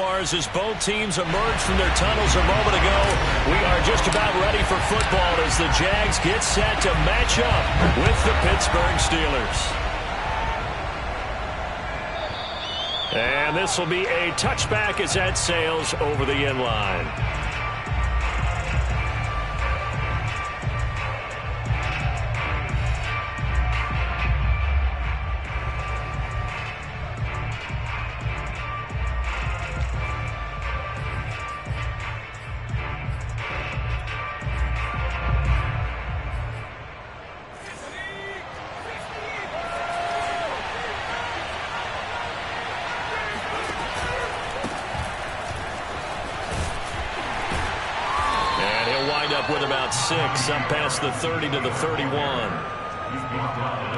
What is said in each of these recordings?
Jaguars as both teams emerged from their tunnels a moment ago. We are just about ready for football as the Jags get set to match up with the Pittsburgh Steelers. And this will be a touchback as that sails over the end line. With about 6 up past the 30 to the 31.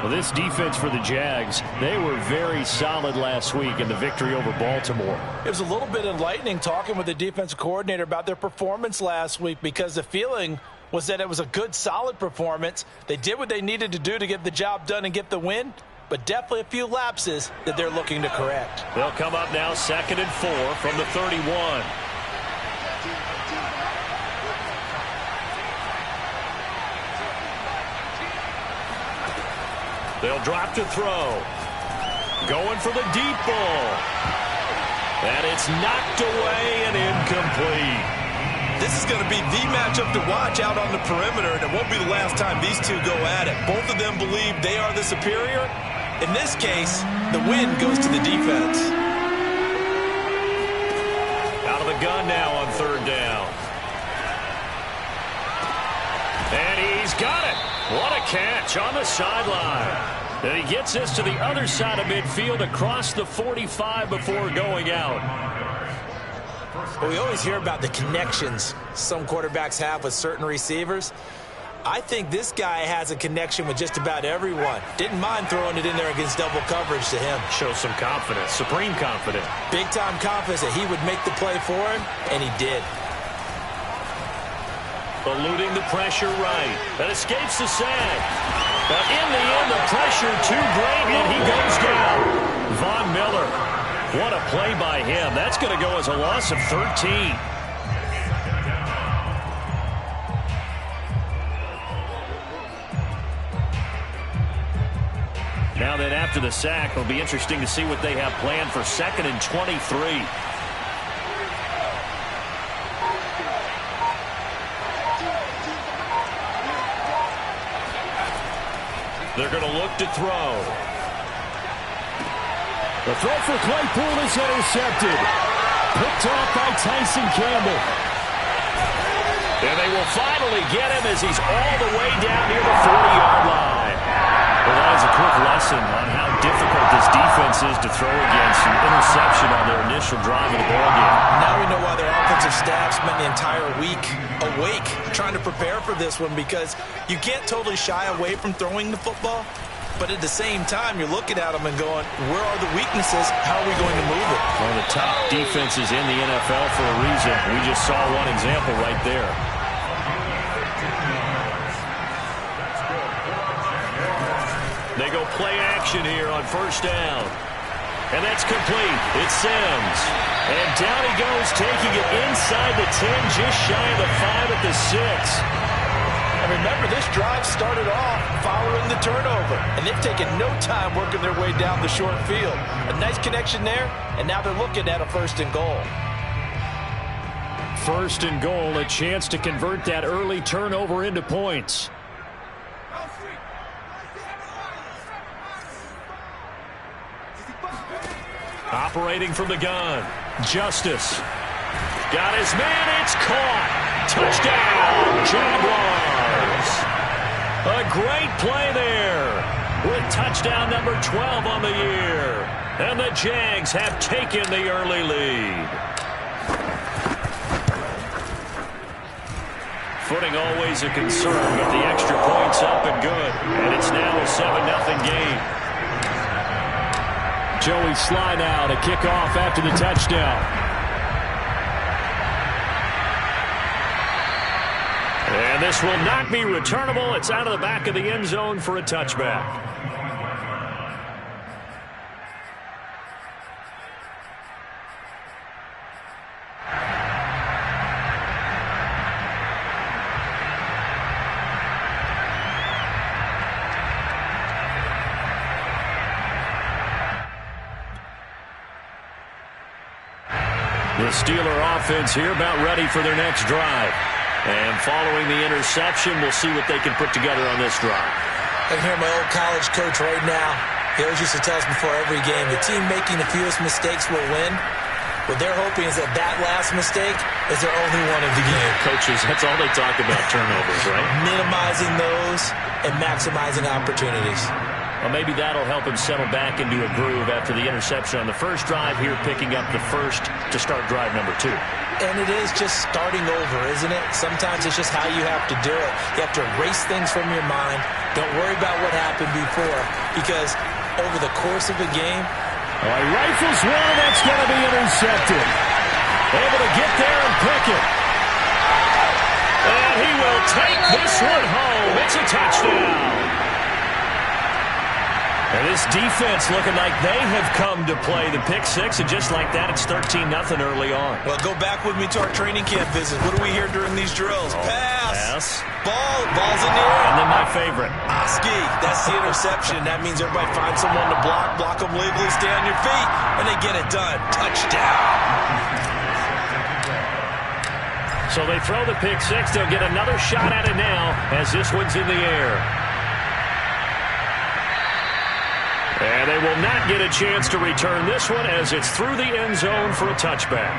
Well, this defense for the Jags, they were very solid last week in the victory over Baltimore. It was a little bit enlightening talking with the defensive coordinator about their performance last week, because the feeling was that it was a good, solid performance. They did what they needed to do to get the job done and get the win, but definitely a few lapses that they're looking to correct. They'll come up now 2nd and 4 from the 31. They'll drop to throw. Going for the deep ball. And it's knocked away and incomplete. This is going to be the matchup to watch out on the perimeter, and it won't be the last time these two go at it. Both of them believe they are the superior. In this case, the win goes to the defense. Out of the gun now on 3rd down. And he's got it. What a catch on the sideline. And he gets this to the other side of midfield across the 45 before going out. Well, we always hear about the connections some quarterbacks have with certain receivers. I think this guy has a connection with just about everyone. Didn't mind throwing it in there against double coverage to him. Shows some confidence, supreme confidence. Big-time confidence that he would make the play for him, and he did. Eluding the pressure right. That escapes the sack. But in the end, the pressure too great, and he goes down. Von Miller. What a play by him. That's going to go as a loss of 13. Now then, after the sack, it'll be interesting to see what they have planned for 2nd and 23. They're going to look to throw. The throw for Claypool is intercepted. Picked off by Tyson Campbell. And they will finally get him as he's all the way down near the 40-yard line. Well, that is a quick lesson on how difficult this defense is to throw against. An interception on their initial drive of the ballgame. Now we know why their offensive staff spent the entire week awake trying to prepare for this one, because you can't totally shy away from throwing the football, but at the same time you're looking at them and going, where are the weaknesses? How are we going to move it? One of the top defenses in the NFL for a reason. We just saw one example right there. They go play action here on 1st down. And that's complete. It's Sims. And down he goes, taking it inside the 10, just shy of the 5 at the 6. And remember, this drive started off following the turnover, and they've taken no time working their way down the short field. A nice connection there, and now they're looking at a 1st and goal. 1st and goal, a chance to convert that early turnover into points. Operating from the gun. Justice. Got his man. It's caught. Touchdown, Jaguars. A great play there with touchdown number 12 on the year. And the Jags have taken the early lead. Footing always a concern, but the extra point's up and good. And it's now a 7-0 game. Joey Sly now to kick off after the touchdown. And this will not be returnable. It's out of the back of the end zone for a touchback. The Steeler offense here about ready for their next drive. And following the interception, we'll see what they can put together on this drive. I can hear my old college coach right now. He always used to tell us before every game, the team making the fewest mistakes will win. What they're hoping is that last mistake is their only one of the game. Coaches, that's all they talk about, turnovers, right? Minimizing those and maximizing opportunities. Well, maybe that'll help him settle back into a groove after the interception on the first drive here, picking up the first to start drive number 2. And it is just starting over, isn't it? Sometimes it's just how you have to do it. You have to erase things from your mind. Don't worry about what happened before, because over the course of a game, he rifles one, that's going to be intercepted. Able to get there and pick it. And he will take this one home. It's a touchdown. And this defense looking like they have come to play the pick six, and just like that, it's 13-0 early on. Well, go back with me to our training camp visit. What do we hear during these drills? Pass. Ball's in the air. And then my favorite. Oski, that's the interception. That means everybody finds someone to block them legally, stay on your feet, and they get it done. Touchdown. So they throw the pick six. They'll get another shot at it now as this one's in the air. And they will not get a chance to return this one as it's through the end zone for a touchback.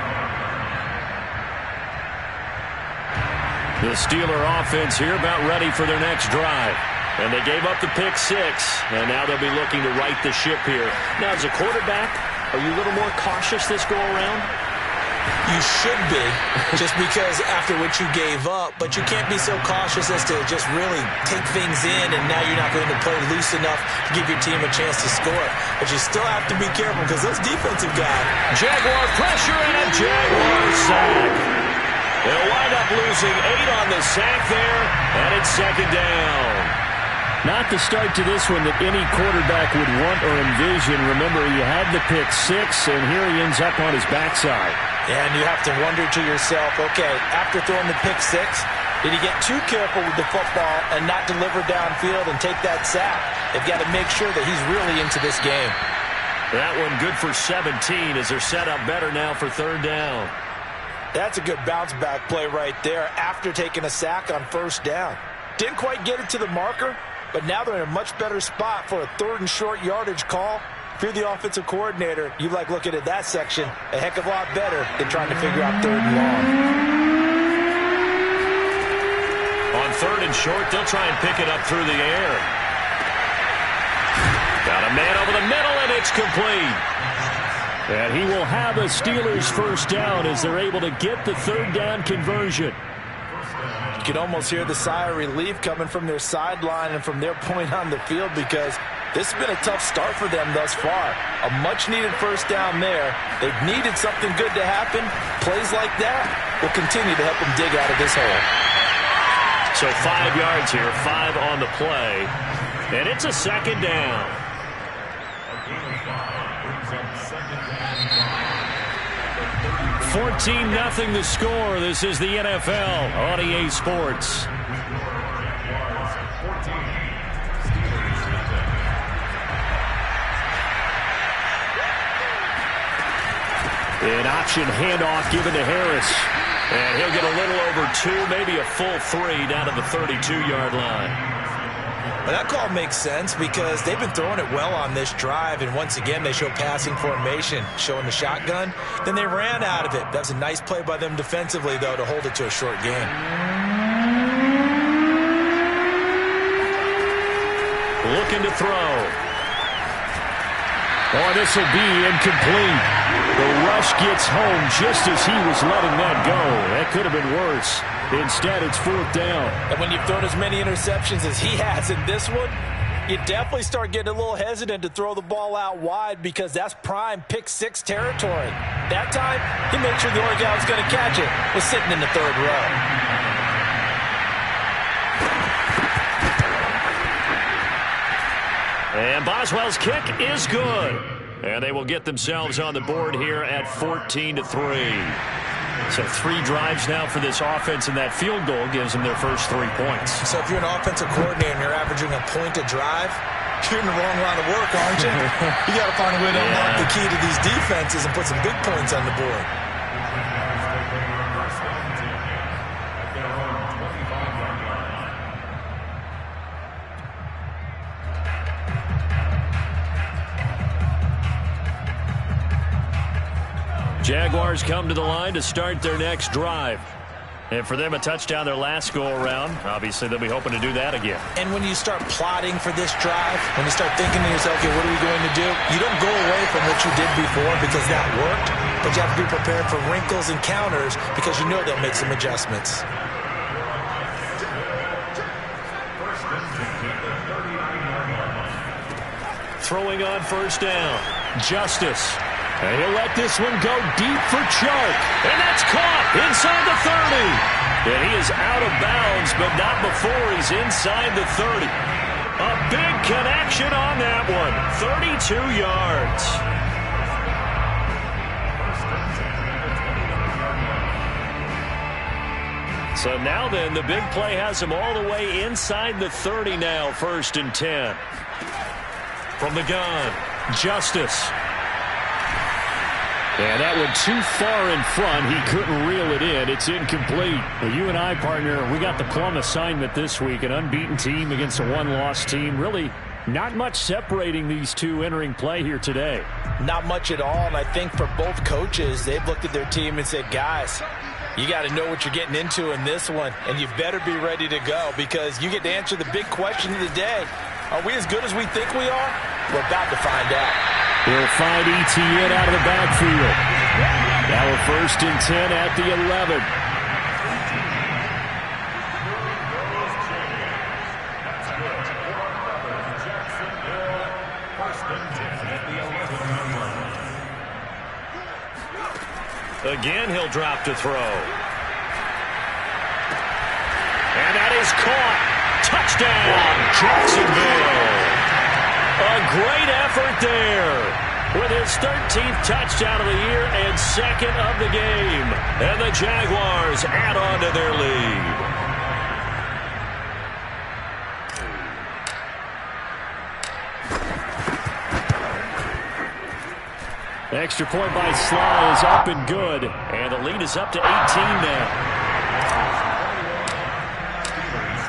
The Steeler offense here about ready for their next drive. And they gave up the pick six, and now they'll be looking to right the ship here. Now, as a quarterback, are you a little more cautious this go-around? you should be, just because after what you gave up, but you can't be so cautious as to just really take things in, and now you're not going to play loose enough to give your team a chance to score. But you still have to be careful because those defensive guys. Jaguar pressure and a Jaguar sack. They'll wind up losing 8 on the sack there, and it's second down. Not the start to this one that any quarterback would want or envision. Remember, he had the pick six, and here he ends up on his backside. And you have to wonder to yourself, okay, after throwing the pick six, did he get too careful with the football and not deliver downfield and take that sack? They've got to make sure that he's really into this game. That one good for 17 as they're set up better now for third down. That's a good bounce-back play right there after taking a sack on first down. Didn't quite get it to the marker, but now they're in a much better spot for a third and short yardage call. If you're the offensive coordinator, you like looking at that section a heck of a lot better than trying to figure out third and long. On third and short, they'll try and pick it up through the air. Got a man over the middle, and it's complete. And he will have a Steelers first down as they're able to get the third down conversion. You can almost hear the sigh of relief coming from their sideline and from their point on the field, because this has been a tough start for them thus far. A much-needed first down there. They've needed something good to happen. Plays like that will continue to help them dig out of this hole. So 5 yards here, 5 on the play. And it's a second down. 14-0 the score. This is the NFL on EA Sports. An option handoff given to Harris. And he'll get a little over 2, maybe a full 3 down to the 32-yard line. Well, that call makes sense because they've been throwing it well on this drive, and once again they show passing formation, showing the shotgun. Then they ran out of it. That's a nice play by them defensively, though, to hold it to a short game. Looking to throw. Oh, this will be incomplete. The rush gets home just as he was letting that go. That could have been worse. Instead, it's fourth down. And when you've thrown as many interceptions as he has in this one, you definitely start getting a little hesitant to throw the ball out wide, because that's prime pick six territory. That time, he made sure the only guy who was going to catch it was sitting in the third row. And Boswell's kick is good. And they will get themselves on the board here at 14-3. So 3 drives now for this offense, and that field goal gives them their first 3 points. So if you're an offensive coordinator and you're averaging a point a drive, you're in the wrong line of work, aren't you? You got to find a way to unlock the key to these defenses and put some big points on the board. Jaguars come to the line to start their next drive. And for them, a touchdown their last go-around. Obviously, they'll be hoping to do that again. And when you start plotting for this drive, when you start thinking to yourself, okay, what are we going to do? You don't go away from what you did before because that worked, but you have to be prepared for wrinkles and counters because you know they'll make some adjustments. Throwing on first down. Justice. And he'll let this one go deep for Chark. And that's caught inside the 30. And he is out of bounds, but not before he's inside the 30. A big connection on that one. 32 yards. So now then, the big play has him all the way inside the 30 now, 1st and 10. From the gun, Justice. And that one too far in front. He couldn't reel it in. It's incomplete. Well, you and I, partner, we got the plum assignment this week. An unbeaten team against a one-loss team. Really not much separating these two entering play here today. Not much at all, and I think for both coaches, they've looked at their team and said, guys, you got to know what you're getting into in this one, and you better be ready to go because you get to answer the big question of the day. Are we as good as we think we are? We're about to find out. He'll find ETN out of the backfield. Now a 1st and 10 at the 11. Again, he'll drop to throw. And that is caught. Touchdown, Jacksonville. A great effort there with his 13th touchdown of the year and 2nd of the game. And the Jaguars add on to their lead. Extra point by Sly is up and good. And the lead is up to 18 now.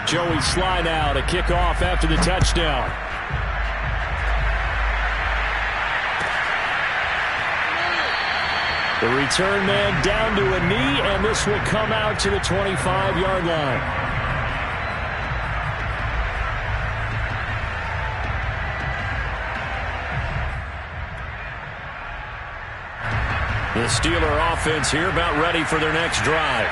Joey Sly now to kick off after the touchdown. The return man down to a knee, and this will come out to the 25-yard line. The Steeler offense here about ready for their next drive.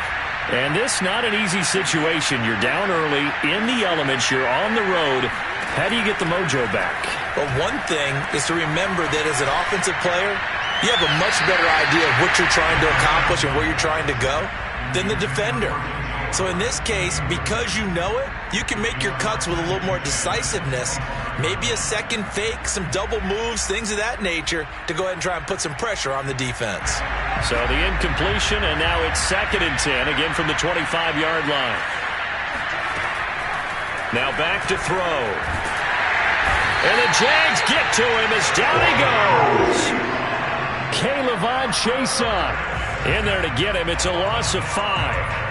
And this not an easy situation. You're down early, in the elements, you're on the road. How do you get the mojo back? Well, one thing is to remember that as an offensive player, you have a much better idea of what you're trying to accomplish and where you're trying to go than the defender. So in this case, because you know it, you can make your cuts with a little more decisiveness, maybe a second fake, some double moves, things of that nature, to go ahead and try and put some pressure on the defense. So the incompletion, and now it's 2nd and 10, again from the 25-yard line. Now back to throw. And the Jags get to him as down he goes. K'Lavon Chaisson in there to get him. It's a loss of 5.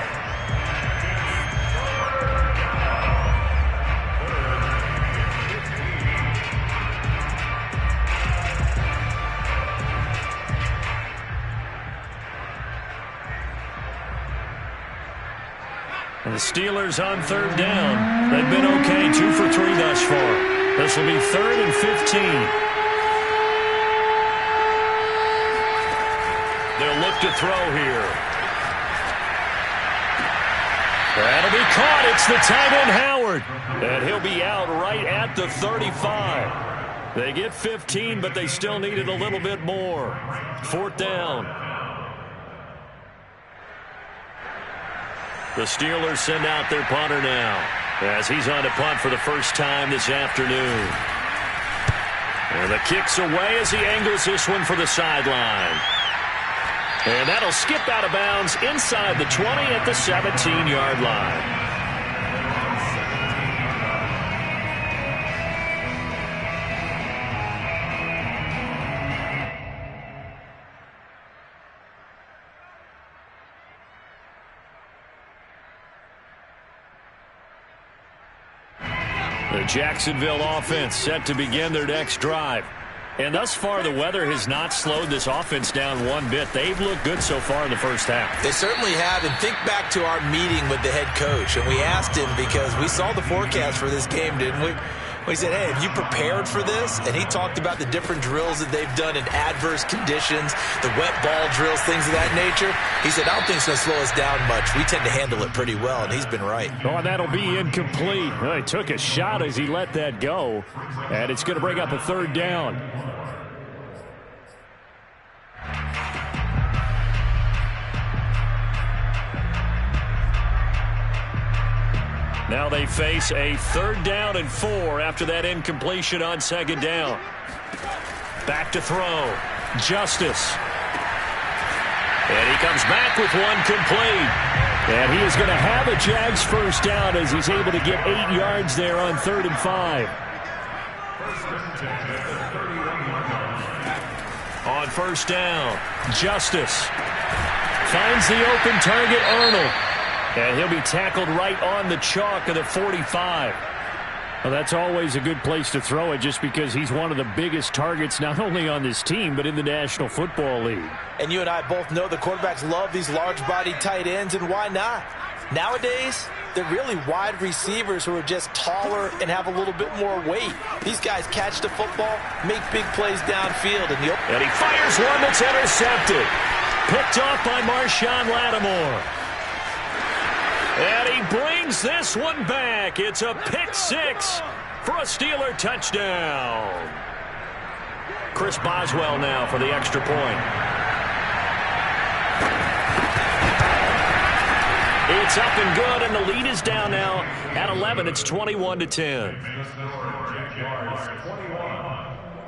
And the Steelers on 3rd down. They've been okay, 2 for 3 thus far. This will be 3rd and 15. They'll look to throw here. That'll be caught. It's the tight end, Howard. And he'll be out right at the 35. They get 15, but they still needed a little bit more. 4th down. The Steelers send out their punter now as he's on to punt for the first time this afternoon. And the kick's away as he angles this one for the sideline. And that'll skip out of bounds inside the 20 at the 17-yard line. The Jacksonville offense set to begin their next drive. And thus far, the weather has not slowed this offense down one bit. They've looked good so far in the first half. They certainly have. And think back to our meeting with the head coach. And we asked him, because we saw the forecast for this game, didn't we? We said, hey, have you prepared for this? And he talked about the different drills that they've done in adverse conditions, the wet ball drills, things of that nature. He said, I don't think it's going to slow us down much. We tend to handle it pretty well, and he's been right. Oh, that'll be incomplete. Well, he took a shot as he let that go, and it's going to bring up a third down. Now they face a 3rd down and 4 after that incompletion on 2nd down. Back to throw. Justice. And he comes back with one complete. And he is going to have a Jags first down as he's able to get 8 yards there on 3rd and 5. On 1st down, Justice finds the open target, Arnold. And he'll be tackled right on the chalk of the 45. Well, that's always a good place to throw it, just because he's one of the biggest targets not only on this team but in the National Football League. And you and I both know the quarterbacks love these large-bodied tight ends, and why not? Nowadays, they're really wide receivers who are just taller and have a little bit more weight. These guys catch the football, make big plays downfield. And he fires one that's intercepted. Picked off by Marshawn Lattimore. And he brings this one back. It's a pick 6 for a Steeler touchdown. Chris Boswell now for the extra point. It's up and good, and the lead is down now at 11. It's 21-10.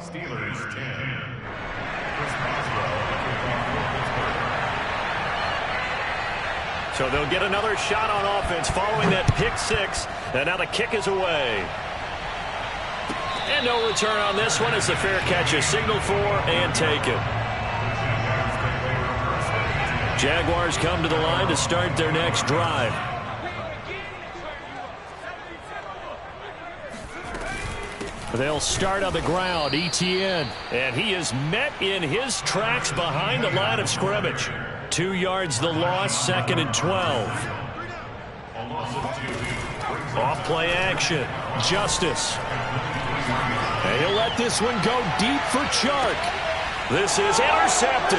Steelers 10. So they'll get another shot on offense following that pick 6. And now the kick is away. And no return on this one as the fair catch is signaled for and taken. Jaguars come to the line to start their next drive. They'll start on the ground, ETN. And he is met in his tracks behind the line of scrimmage. 2 yards the loss, 2nd and 12. Off play action. Justice. And he'll let this one go deep for Chark. This is intercepted.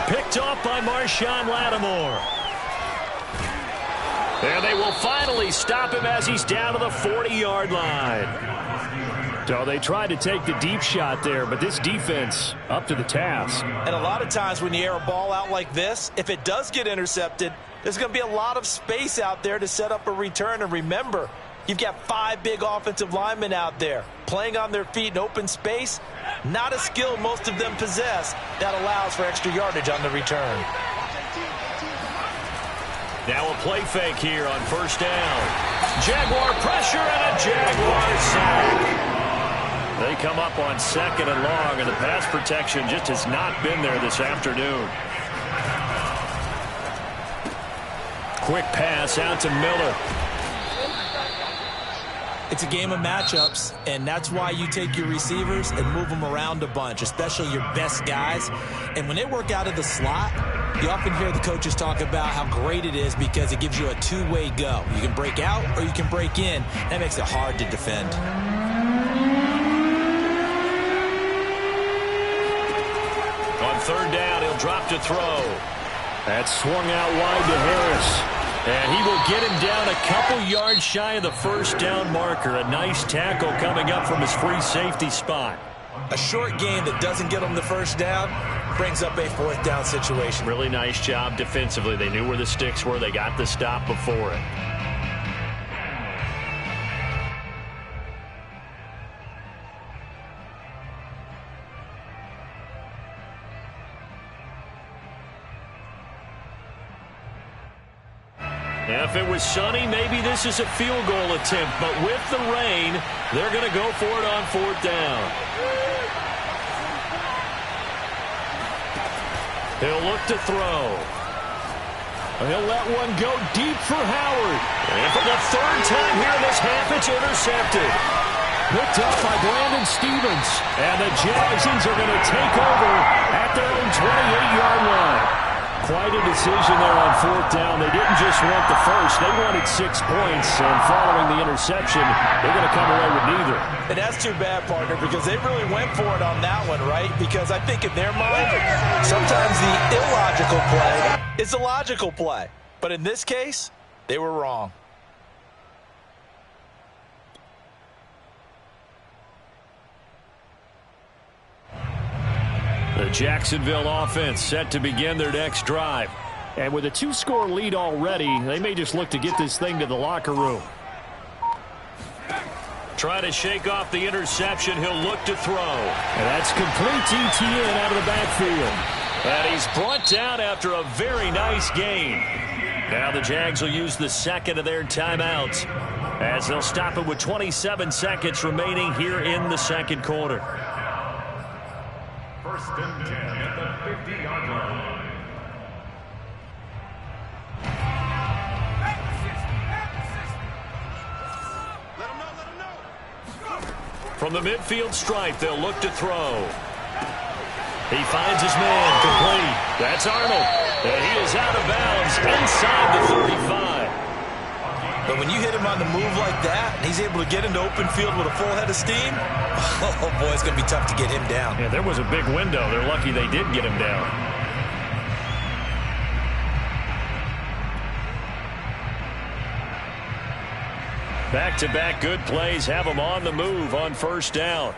Picked off by Marshawn Lattimore. And they will finally stop him as he's down to the 40-yard line. So they tried to take the deep shot there, but this defense up to the task. And a lot of times when you air a ball out like this, if it does get intercepted, there's going to be a lot of space out there to set up a return. And remember, you've got 5 big offensive linemen out there playing on their feet in open space. Not a skill most of them possess that allows for extra yardage on the return. Now a play fake here on 1st down. Jaguar pressure and a Jaguar sack. They come up on 2nd and long, and the pass protection just has not been there this afternoon. Quick pass out to Miller. It's a game of matchups, and that's why you take your receivers and move them around a bunch, especially your best guys. And when they work out of the slot, you often hear the coaches talk about how great it is because it gives you a two-way go. You can break out or you can break in. That makes it hard to defend. On 3rd down, he'll drop to throw. That swung out wide to Harris. And he will get him down a couple yards shy of the 1st down marker. A nice tackle coming up from his free safety spot. A short gain that doesn't get him the 1st down brings up a 4th down situation. Really nice job defensively. They knew where the sticks were. They got the stop before it. If it was sunny, maybe this is a field goal attempt. But with the rain, they're going to go for it on 4th down. He'll look to throw. He'll let one go deep for Howard. And for the 3rd time here in this half, it's intercepted. Picked up by Brandon Stevens. And the Jags are going to take over at their own 28-yard line. Quite a decision there on fourth down. They didn't just want the first. They wanted 6 points. And following the interception, they're going to come away with neither. And that's too bad, partner, because they really went for it on that one, right? Because I think in their mind, sometimes the illogical play is a logical play. But in this case, they were wrong. The Jacksonville offense set to begin their next drive. And with a 2-score lead already, they may just look to get this thing to the locker room. Try to shake off the interception. He'll look to throw. And that's complete ETN out of the backfield. And he's brought down after a very nice gain. Now the Jags will use the second of their timeouts as they'll stop it with 27 seconds remaining here in the second quarter. First and 10 at the 50-yard line. From the midfield stripe, they'll look to throw. He finds his man, complete. That's Arnold. And he is out of bounds inside the 35. But when you hit him on the move like that, and he's able to get into open field with a full head of steam, oh boy, it's going to be tough to get him down. Yeah, there was a big window. They're lucky they did get him down. Back-to-back good plays have him on the move on first down.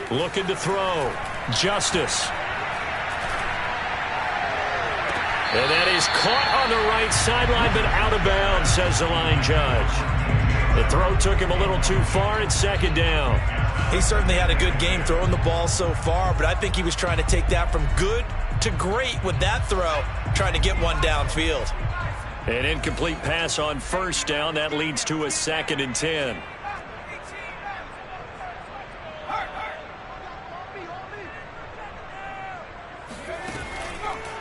Looking to throw. Justice. And that is caught on the right sideline, but out of bounds, says the line judge. The throw took him a little too far. It's second down. He certainly had a good game throwing the ball so far, but I think he was trying to take that from good to great with that throw, trying to get one downfield. An incomplete pass on first down. That leads to a 2nd and 10.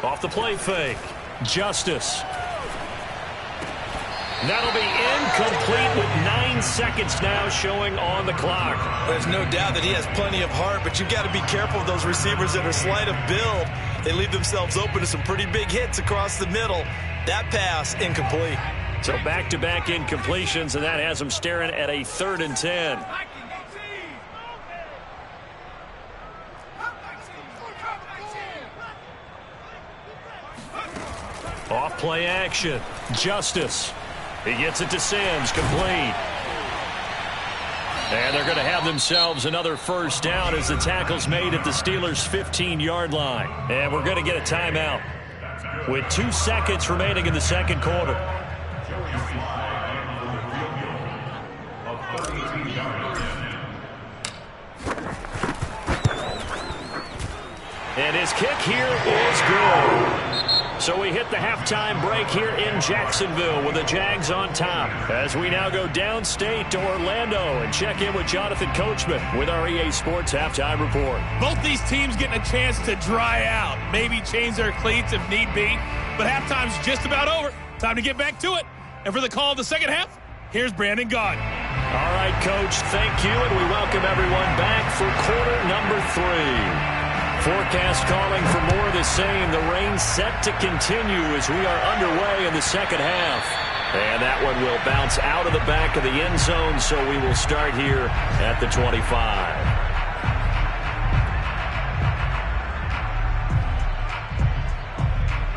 Off the play fake. Justice. That'll be incomplete with 9 seconds now showing on the clock. There's no doubt that he has plenty of heart, but you've got to be careful of those receivers that are slight of build. They leave themselves open to some pretty big hits across the middle. That pass, incomplete. So back-to-back incompletions, and that has them staring at a 3rd and 10. Off play action. Justice. He gets it to Sims, complete. And they're going to have themselves another first down as the tackle's made at the Steelers' 15-yard line. And we're going to get a timeout with 2 seconds remaining in the second quarter. And his kick here is good. So we hit the halftime break here in Jacksonville with the Jags on top. As we now go downstate to Orlando and check in with Jonathan Coachman with our EA Sports Halftime Report. Both these teams getting a chance to dry out, maybe change their cleats if need be. But halftime's just about over. Time to get back to it. And for the call of the second half, here's Brandon Gaudin. All right, Coach, thank you, and we welcome everyone back for quarter number 3. Forecast calling for more of the same. The rain set to continue as we are underway in the second half. And that one will bounce out of the back of the end zone, so we will start here at the 25.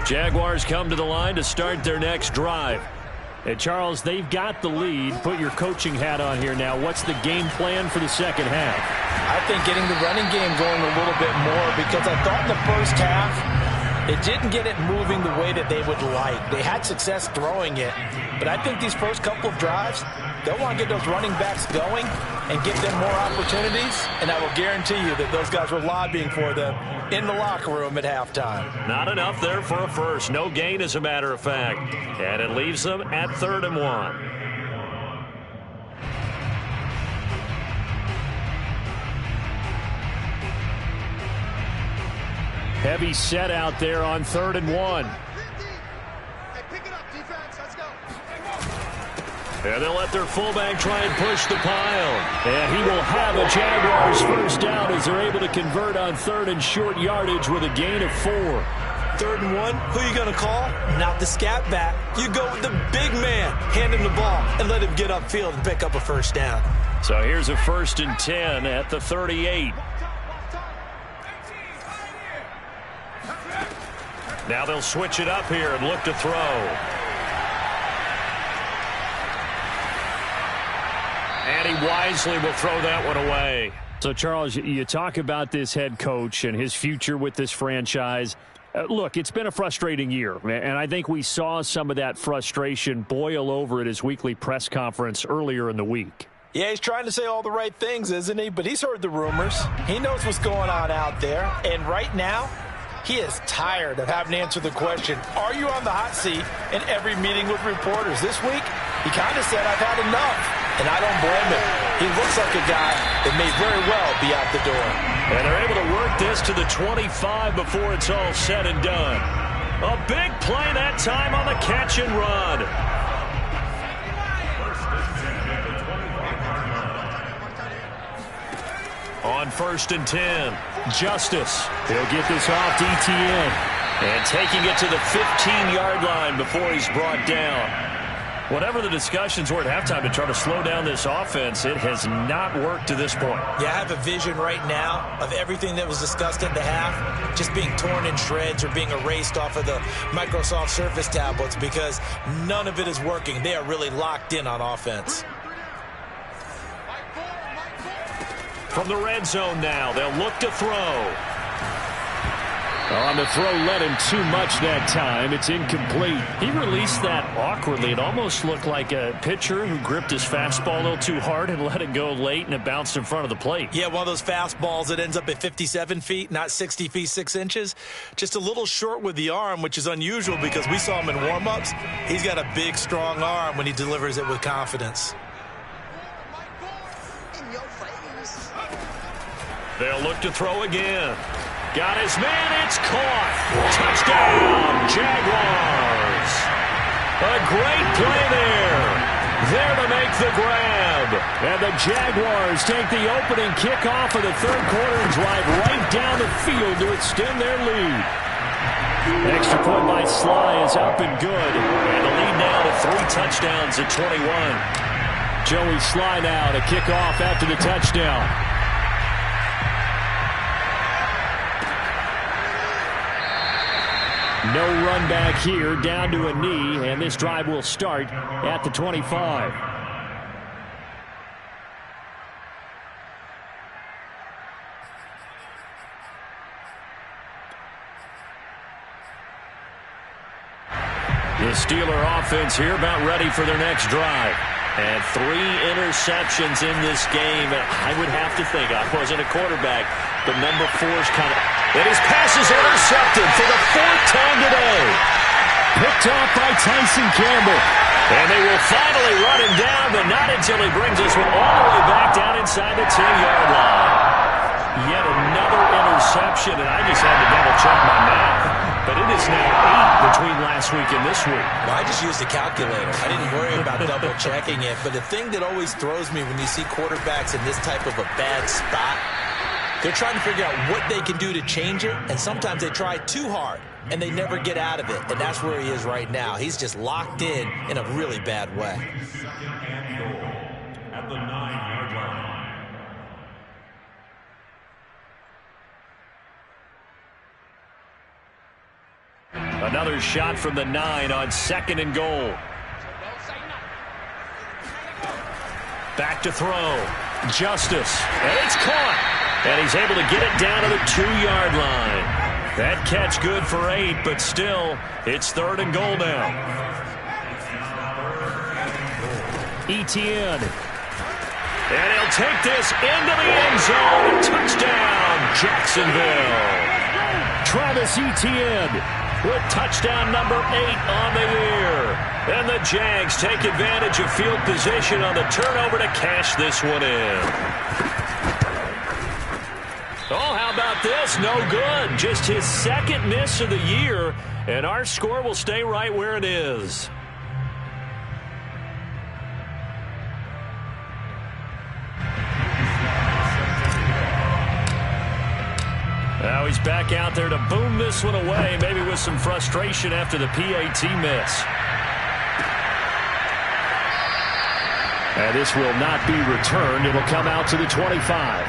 Jaguars come to the line to start their next drive. And Charles, they've got the lead. Put your coaching hat on here now. What's the game plan for the second half? I think getting the running game going a little bit more, because I thought in the first half it didn't get it moving the way that they would like. They had success throwing it, but I think these first couple of drives, they'll want to get those running backs going and give them more opportunities, and I will guarantee you that those guys were lobbying for them in the locker room at halftime. Not enough there for a first. No gain, as a matter of fact. And it leaves them at 3rd and 1. Heavy set out there on 3rd and 1. And they'll let their fullback try and push the pile. And he will have a Jaguars first down as they're able to convert on 3rd and short yardage with a gain of 4. 3rd and 1, who are you going to call? Not the scat back. You go with the big man. Hand him the ball and let him get upfield and pick up a first down. So here's a 1st and 10 at the 38. Now they'll switch it up here and look to throw. And he wisely will throw that one away. So, Charles, you talk about this head coach and his future with this franchise. Look, it's been a frustrating year, and I think we saw some of that frustration boil over at his weekly press conference earlier in the week. Yeah, he's trying to say all the right things, isn't he? But he's heard the rumors. He knows what's going on out there. And right now, he is tired of having to answer the question, are you on the hot seat in every meeting with reporters? This week, he kind of said, I've had enough. And I don't blame him. He looks like a guy that may very well be out the door. And they're able to work this to the 25 before it's all said and done. A big play that time on the catch and run. On 1st and 10, Justice. He'll get this off to Etienne. And taking it to the 15-yard line before he's brought down. Whatever the discussions were at halftime to try to slow down this offense, it has not worked to this point. Yeah, I have a vision right now of everything that was discussed at the half just being torn in shreds or being erased off of the Microsoft Surface tablets because none of it is working. They are really locked in on offense. From the red zone now, they'll look to throw. On the throw, led him too much that time. It's incomplete. He released that awkwardly. It almost looked like a pitcher who gripped his fastball a little too hard and let it go late, and it bounced in front of the plate. Yeah, one of those fastballs that ends up at 57 feet, not 60 feet, 6 inches. Just a little short with the arm, which is unusual because we saw him in warm-ups. He's got a big, strong arm when he delivers it with confidence. They'll look to throw again. Got his man, it's caught. Touchdown, Jaguars. A great play there. There to make the grab. And the Jaguars take the opening kickoff of the 3rd quarter and drive right down the field to extend their lead. Extra point by Sly is up and good. And the lead now to 3 touchdowns at 21. Joey Sly now to kick off after the touchdown. No run back here, down to a knee, and this drive will start at the 25. The Steeler offense here about ready for their next drive. And 3 interceptions in this game. I would have to think, I wasn't a quarterback, but number 4's kind of... And his pass is intercepted for the 4th time today. Picked off by Tyson Campbell. And they will finally run him down, but not until he brings this one all the way back down inside the 10-yard line. Yet another interception, and I just had to double-check my math. But it is now 8 between last week and this week. Well, I just used a calculator. I didn't worry about double-checking it. But the thing that always throws me when you see quarterbacks in this type of a bad spot, they're trying to figure out what they can do to change it, and sometimes they try too hard, and they never get out of it. And that's where he is right now. He's just locked in a really bad way. At the 9-yard line. Another shot from the 9 on 2nd and goal. Back to throw. Justice. And it's caught. And he's able to get it down to the 2-yard line. That catch good for 8, but still, it's 3rd and goal now. Etienne. And he'll take this into the end zone. Touchdown, Jacksonville. Travis Etienne with touchdown number 8 on the year. And the Jags take advantage of field position on the turnover to cash this one in. Oh, how about this? No good. Just his 2nd miss of the year, and our score will stay right where it is. Now he's back out there to boom this one away, maybe with some frustration after the PAT miss. And this will not be returned. It'll come out to the 25.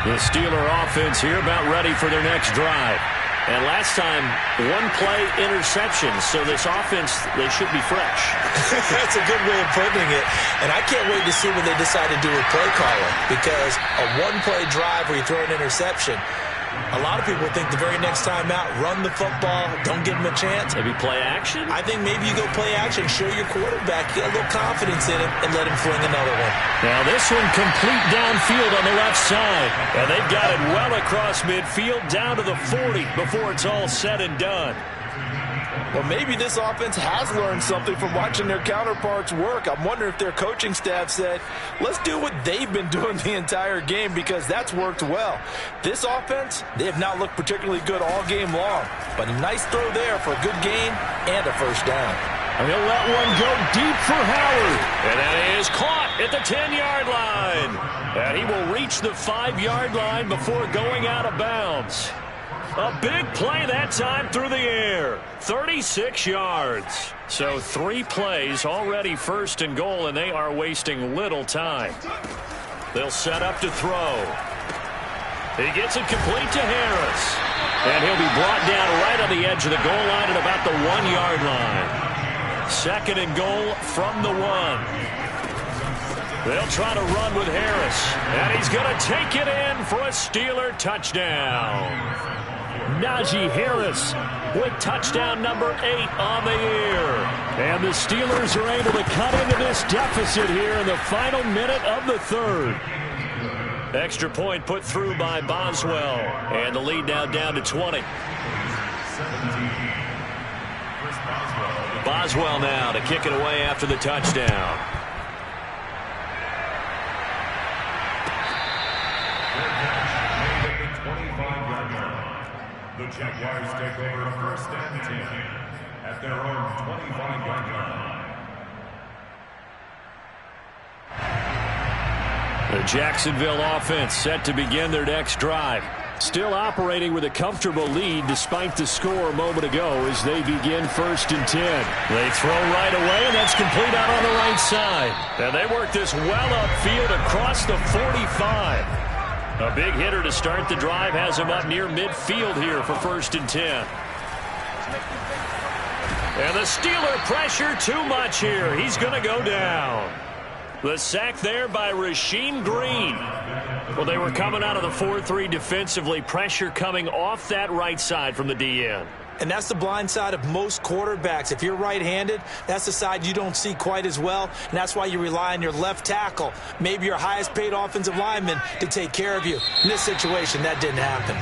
The Steeler offense here about ready for their next drive. And last time, one-play interception. So this offense, they should be fresh. That's a good way of putting it. And I can't wait to see what they decide to do with play calling. Because a one-play drive where you throw an interception, a lot of people think the very next time out, run the football, don't give them a chance. Maybe play action? I think maybe you go play action, show your quarterback, get a little confidence in him, and let him fling another one. Now this one complete downfield on the left side. And they've got it well across midfield down to the 40 before it's all said and done. Well, maybe this offense has learned something from watching their counterparts work. I'm wondering if their coaching staff said, let's do what they've been doing the entire game, because that's worked well. This offense, they have not looked particularly good all game long. But a nice throw there for a good gain and a first down. And he'll let one go deep for Howard. And that is caught at the 10-yard line. And he will reach the 5-yard line before going out of bounds. A big play that time through the air. 36 yards. So 3 plays already first and goal, and they are wasting little time. They'll set up to throw. He gets it complete to Harris. And he'll be brought down right on the edge of the goal line at about the 1-yard line. Second and goal from the 1. They'll try to run with Harris. And he's going to take it in for a Steeler touchdown. Najee Harris with touchdown number 8 on the year. And the Steelers are able to cut into this deficit here in the final minute of the third. Extra point put through by Boswell. And the lead now down to 20. Boswell now to kick it away after the touchdown. The Jaguars take over first and 10 at their own 25-yard line. The Jacksonville offense set to begin their next drive. Still operating with a comfortable lead despite the score a moment ago as they begin first and 10. They throw right away, and that's complete out on the right side. And they work this well upfield across the 45. A big hitter to start the drive has him up near midfield here for first and 10. And the Steeler pressure too much here. He's going to go down. The sack there by Rasheem Green. Well, they were coming out of the 4-3 defensively. Pressure coming off that right side from the DN. And that's the blind side of most quarterbacks. If you're right-handed, that's the side you don't see quite as well. And that's why you rely on your left tackle, maybe your highest-paid offensive lineman, to take care of you. In this situation, that didn't happen.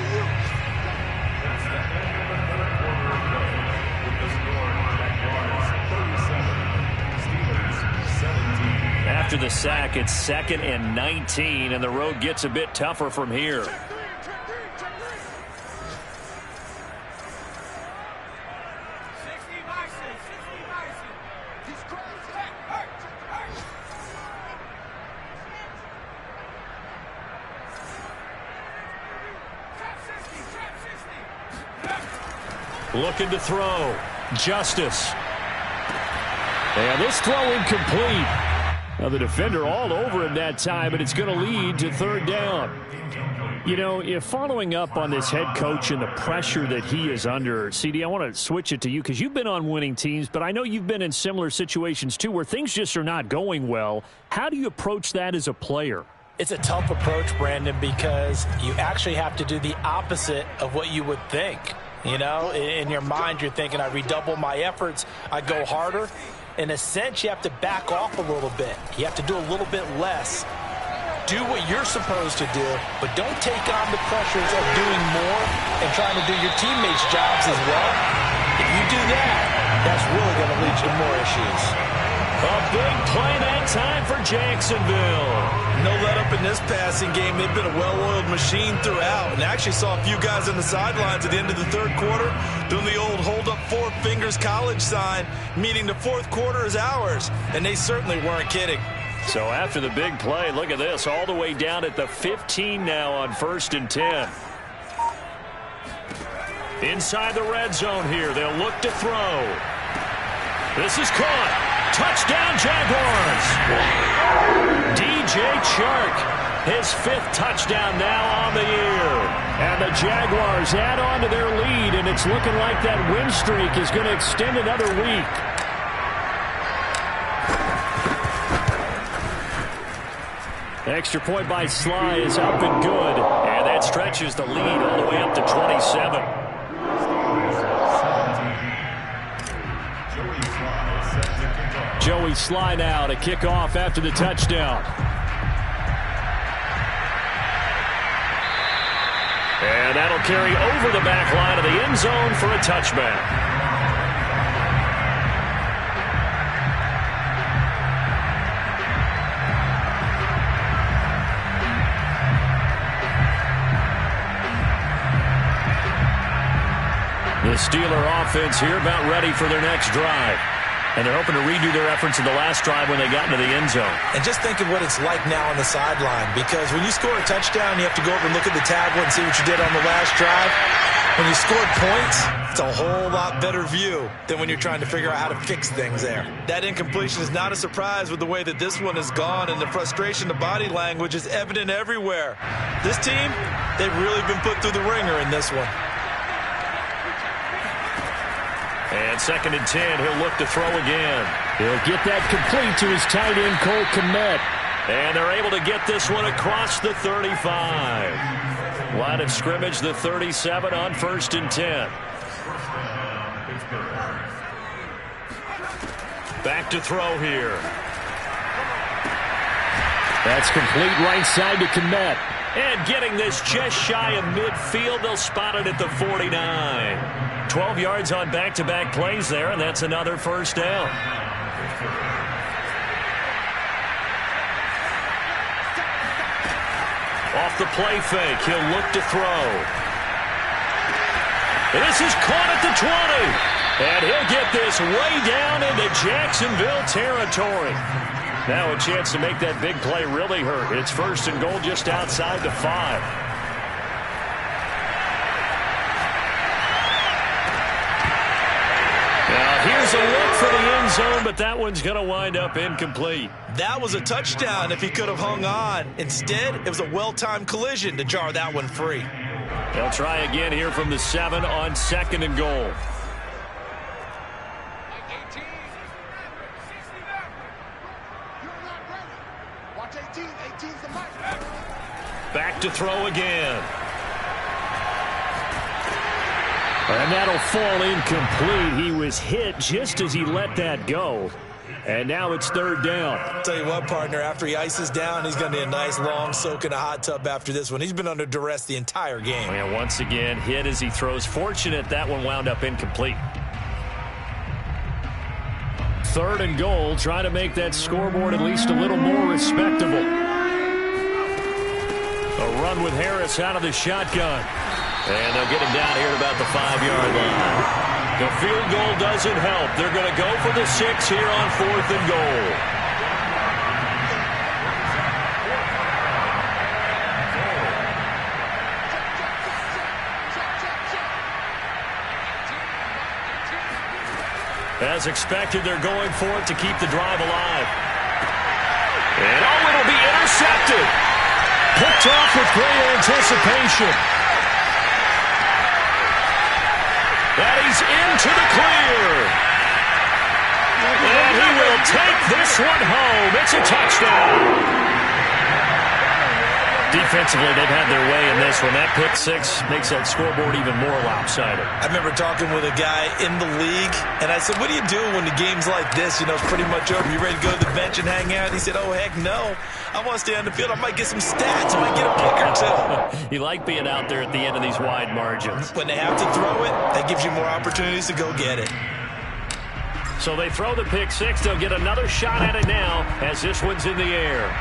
After the sack, it's 2nd and 19, and the road gets a bit tougher from here. Looking to throw. Justice. And this throw incomplete. Now the defender all over him that time, and it's going to lead to third down. You know, if following up on this head coach and the pressure that he is under, CD, I want to switch it to you because you've been on winning teams, but I know you've been in similar situations too where things just are not going well. How do you approach that as a player? It's a tough approach, Brandon, because you actually have to do the opposite of what you would think. You know, in your mind, you're thinking, I redouble my efforts, I go harder. In a sense, you have to back off a little bit. You have to do a little bit less. Do what you're supposed to do, but don't take on the pressures of doing more and trying to do your teammates' jobs as well. If you do that, that's really going to lead to more issues. A big play that time for Jacksonville. No let up in this passing game. They've been a well-oiled machine throughout. And I actually saw a few guys on the sidelines at the end of the third quarter doing the old Rutgers College sign, meaning the fourth quarter is ours. And they certainly weren't kidding. So after the big play, look at this, all the way down at the 15 now on 1st and 10. Inside the red zone here, they'll look to throw. This is caught. Touchdown, Jaguars. DJ Chark, his 5th touchdown now on the year. And the Jaguars add on to their lead, and it's looking like that win streak is going to extend another week. Extra point by Sly is up and good, and that stretches the lead all the way up to 27. Joey Sly now to kick off after the touchdown. And that'll carry over the back line of the end zone for a touchback. The Steeler offense here about ready for their next drive. And they're hoping to redo their efforts in the last drive when they got into the end zone. And just think of what it's like now on the sideline, because when you score a touchdown, you have to go over and look at the tablet and see what you did on the last drive. When you scored points, it's a whole lot better view than when you're trying to figure out how to fix things there. That incompletion is not a surprise with the way that this one has gone, and the frustration, the body language is evident everywhere. This team, they've really been put through the ringer in this one. And 2nd and 10, he'll look to throw again. He'll get that complete to his tight end, Cole Kmet. And they're able to get this one across the 35. Line of scrimmage, the 37 on 1st and 10. Back to throw here. That's complete right side to Kmet. And getting this just shy of midfield, they'll spot it at the 49. 12 yards on back-to-back plays there, and that's another first down. Off the play fake, he'll look to throw. This is caught at the 20. And he'll get this way down into Jacksonville territory. Now a chance to make that big play really hurt. It's 1st and goal just outside the 5. Here's a look for the end zone, but that one's going to wind up incomplete. That was a touchdown if he could have hung on. Instead, it was a well-timed collision to jar that one free. They'll try again here from the 7 on 2nd and goal. Back to throw again. And that'll fall incomplete. He was hit just as he let that go. And now it's 3rd down. I'll tell you what, partner, after he ices down, he's going to need a nice long soak in a hot tub after this one. He's been under duress the entire game. And once again, hit as he throws. Fortunate that one wound up incomplete. 3rd and goal, trying to make that scoreboard at least a little more respectable. A run with Harris out of the shotgun. And they'll get him down here at about the 5-yard line. The field goal doesn't help. They're going to go for the 6 here on 4th and goal. As expected, they're going for it to keep the drive alive. And it'll be intercepted. Picked off with great anticipation. And he's into the clear. And he will take this one home. It's a touchdown. Defensively, they've had their way in this one. That pick 6 makes that scoreboard even more lopsided. I remember talking with a guy in the league, and I said, what do you do when the game's like this? You know, it's pretty much over. You ready to go to the bench and hang out? He said, oh, heck no. I want to stay on the field. I might get some stats. I might get a pick or two. You like being out there at the end of these wide margins. When they have to throw it, that gives you more opportunities to go get it. So they throw the pick 6. They'll get another shot at it now as this one's in the air.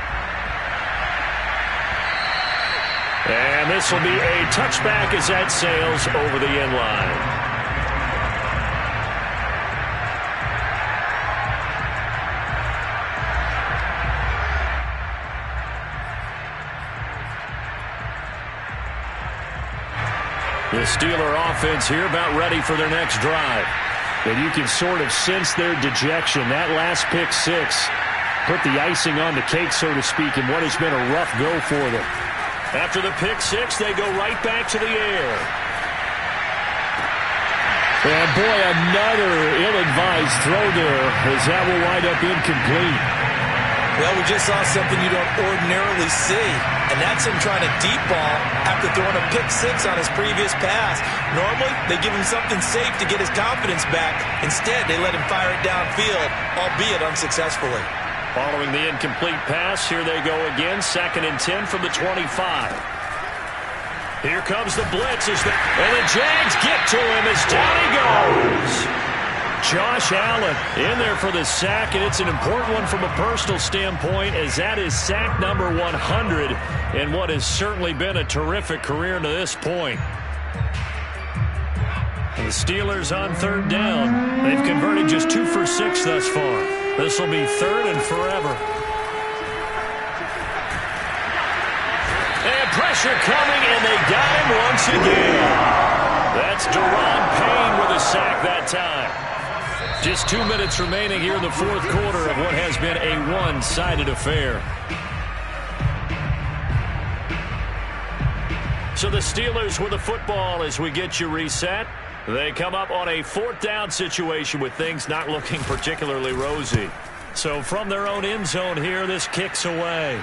And this will be a touchback as that sails over the end line. The Steeler offense here about ready for their next drive. And you can sort of sense their dejection. That last pick six put the icing on the cake, so to speak, in what has been a rough go for them. After the pick six, they go right back to the air. And boy, another ill-advised throw there, as that will wind up incomplete. Well, we just saw something you don't ordinarily see, and that's him trying to deep ball after throwing a pick six on his previous pass. Normally, they give him something safe to get his confidence back. Instead, they let him fire it downfield, albeit unsuccessfully. Following the incomplete pass, here they go again, 2nd and 10 from the 25. Here comes the blitz, and the Jags get to him as down he goes. Josh Allen in there for the sack, and it's an important one from a personal standpoint, as that is sack number 100 in what has certainly been a terrific career to this point. And the Steelers on 3rd down. They've converted just 2 for 6 thus far. This will be 3rd and forever. And pressure coming, and they got him once again. That's Deron Payne with a sack that time. Just 2 minutes remaining here in the 4th quarter of what has been a one-sided affair. So the Steelers with the football as we get you reset. They come up on a 4th down situation with things not looking particularly rosy. So from their own end zone here, this kicks away.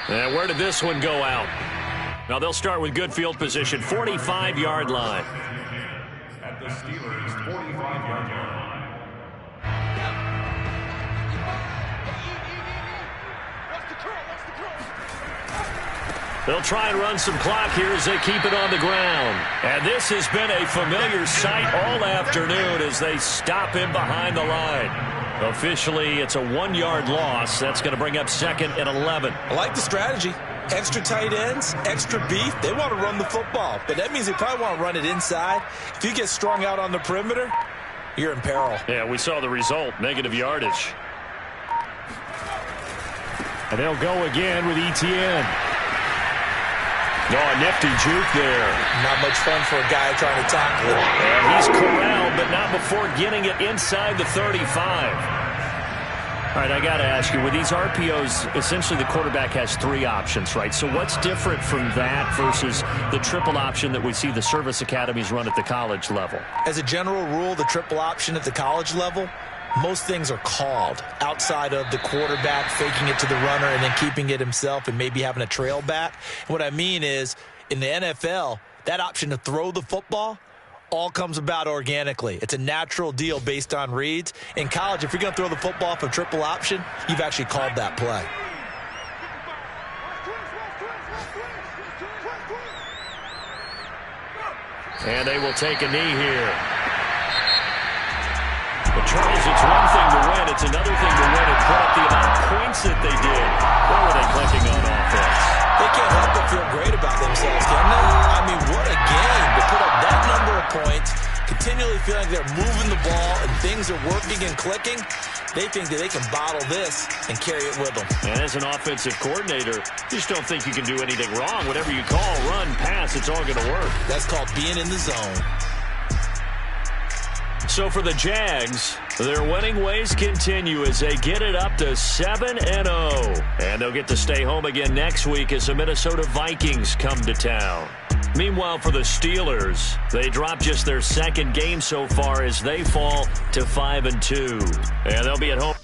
And where did this one go out? Now they'll start with good field position, 45-yard line. At the Steelers' 45-yard line. They'll try and run some clock here as they keep it on the ground. And this has been a familiar sight all afternoon as they stop him behind the line. Officially, it's a 1-yard loss. That's going to bring up 2nd and 11. I like the strategy. Extra tight ends, extra beef. They want to run the football, but that means they probably want to run it inside. If you get strung out on the perimeter, you're in peril. Yeah, we saw the result, negative yardage. And they'll go again with Etienne. Oh, a nifty juke there. Not much fun for a guy trying to tackle it. And he's corralled, but not before getting it inside the 35. All right, I got to ask you, with these RPOs, essentially the quarterback has 3 options, right? So what's different from that versus the triple option that we see the service academies run at the college level? As a general rule, the triple option at the college level, most things are called outside of the quarterback faking it to the runner and then keeping it himself and maybe having a trail back. What I mean is, in the NFL, that option to throw the football all comes about organically. It's a natural deal based on reads. In college, if you're going to throw the football off a triple option, you've actually called that play. And they will take a knee here. But Charles, it's one thing to win. It's another thing to win and put up the amount of points that they did. What were they clicking on offense? They can't help but feel great about themselves, can they? I mean, what a game to put up that number of points, continually feeling like they're moving the ball and things are working and clicking. They think that they can bottle this and carry it with them. And as an offensive coordinator, you just don't think you can do anything wrong. Whatever you call, run, pass, it's all going to work. That's called being in the zone. So for the Jags, their winning ways continue as they get it up to 7-0. And they'll get to stay home again next week as the Minnesota Vikings come to town. Meanwhile, for the Steelers, they drop just their 2nd game so far as they fall to 5-2. And they'll be at home.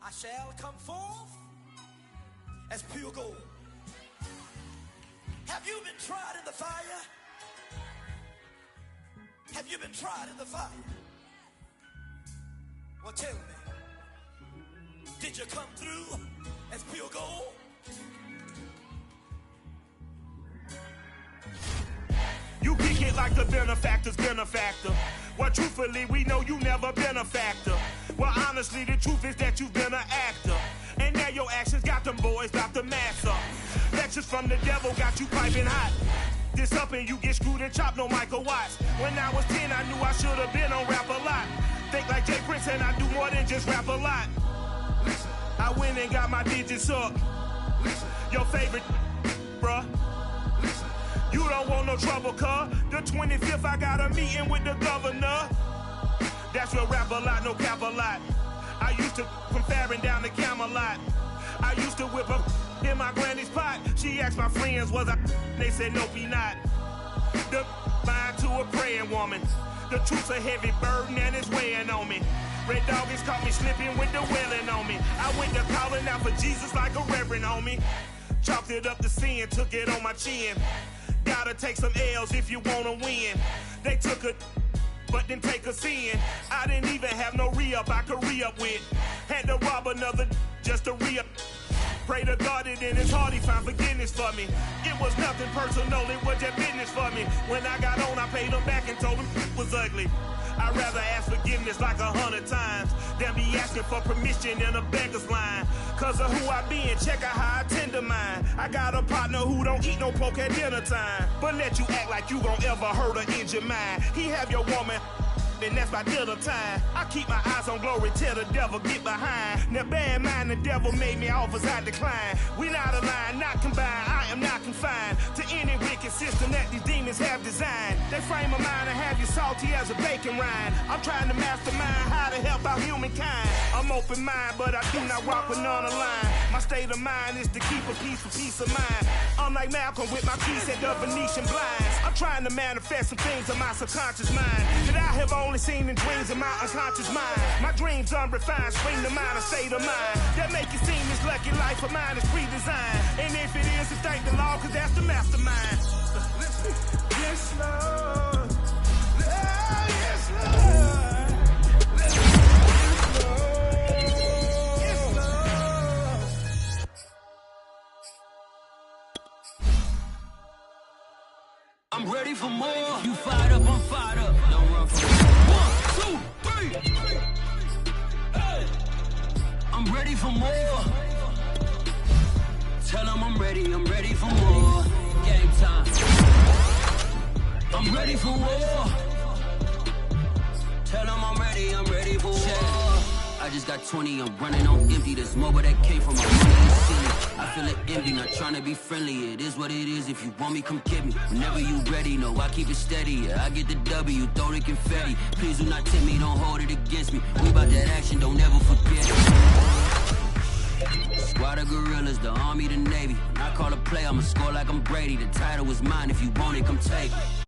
I shall come forth as pure gold. Have you been tried in the fire? Have you been tried in the fire? Well, tell me, did you come through as pure gold? You kick it like the benefactor's benefactor. Well, truthfully, we know you never been a factor. Well, honestly, the truth is that you've been an actor. And now your actions got them boys about to mass up. Lectures from the devil got you piping hot. This up and you get screwed and chopped, no Michael Watts. When I was 10, I knew I should have been on rap a lot. Think like Jay Prince and I do more than just rap a lot. Listen, I went and got my digits up. Listen, your favorite, bruh. You don't want no trouble, cuz. The 25th, I got a meeting with the governor. That's real rap a lot, no cap a lot. I used to from Farron down to Camelot. I used to whip up in my granny's pot. She asked my friends, was I? They said, nope, he not. The mind to a praying woman. The truth's a heavy burden and it's weighing on me. Red doggies caught me slipping with the wailing on me. I went to calling out for Jesus like a reverend homie. Chalked it up to sin, took it on my chin. Gotta take some L's if you wanna win. They took a but didn't take a sin. I didn't even have no re-up I could re-up with. Had to rob another just to re-up. Pray to God it in his heart he found forgiveness for me. It was nothing personal, it was just business for me. When I got on, I paid him back and told him it was ugly. I'd rather ask forgiveness like 100 times than be asking for permission in a beggar's line. Cause of who I be and check out how I tend to mine. I got a partner who don't eat no pork at dinner time, but let you act like you gon' ever hurt or injure mine. He have your woman, and that's my dinner time. I keep my eyes on glory till the devil get behind. Now bad mind, the devil made me offers I decline. We not aligned, not combined, I am not confined to any wicked system that these demons have designed. They frame a mind and have you salty as a bacon rind. I'm trying to mastermind how to help out humankind. I'm open mind, but I do not rock with none aligned. My state of mind is to keep a peace of mind. I'm like Malcolm with my piece at the Venetian blinds. I'm trying to manifest some things in my subconscious mind that I have only seen in dreams in my unconscious mind. My dreams unrefined, spring to mind, a state of mind that make it seem this lucky life of mine is pre-designed. And if it is, then thank the Lord, cause that's the mastermind. Yes, Lord. Yes, Lord. Yes, Lord. Yes, Lord. I'm ready for more. You fired up, I'm fired up. Don't run from me. 1, 2, 3. Hey. I'm ready for more. Tell them I'm ready for more. Game time. I'm ready for war. Tell them I'm ready for war. I just got 20, I'm running on empty. There's more where that came from, my money is silly. I feel it envy, not trying to be friendly. It is what it is, if you want me, come get me. Whenever you ready, no, I keep it steady. Yeah, I get the W, throw the confetti. Please do not tempt me, don't hold it against me. We about that action, don't ever forget it. Squad of gorillas, the army, the navy. When I call a play, I'ma score like I'm Brady. The title is mine, if you want it, come take it.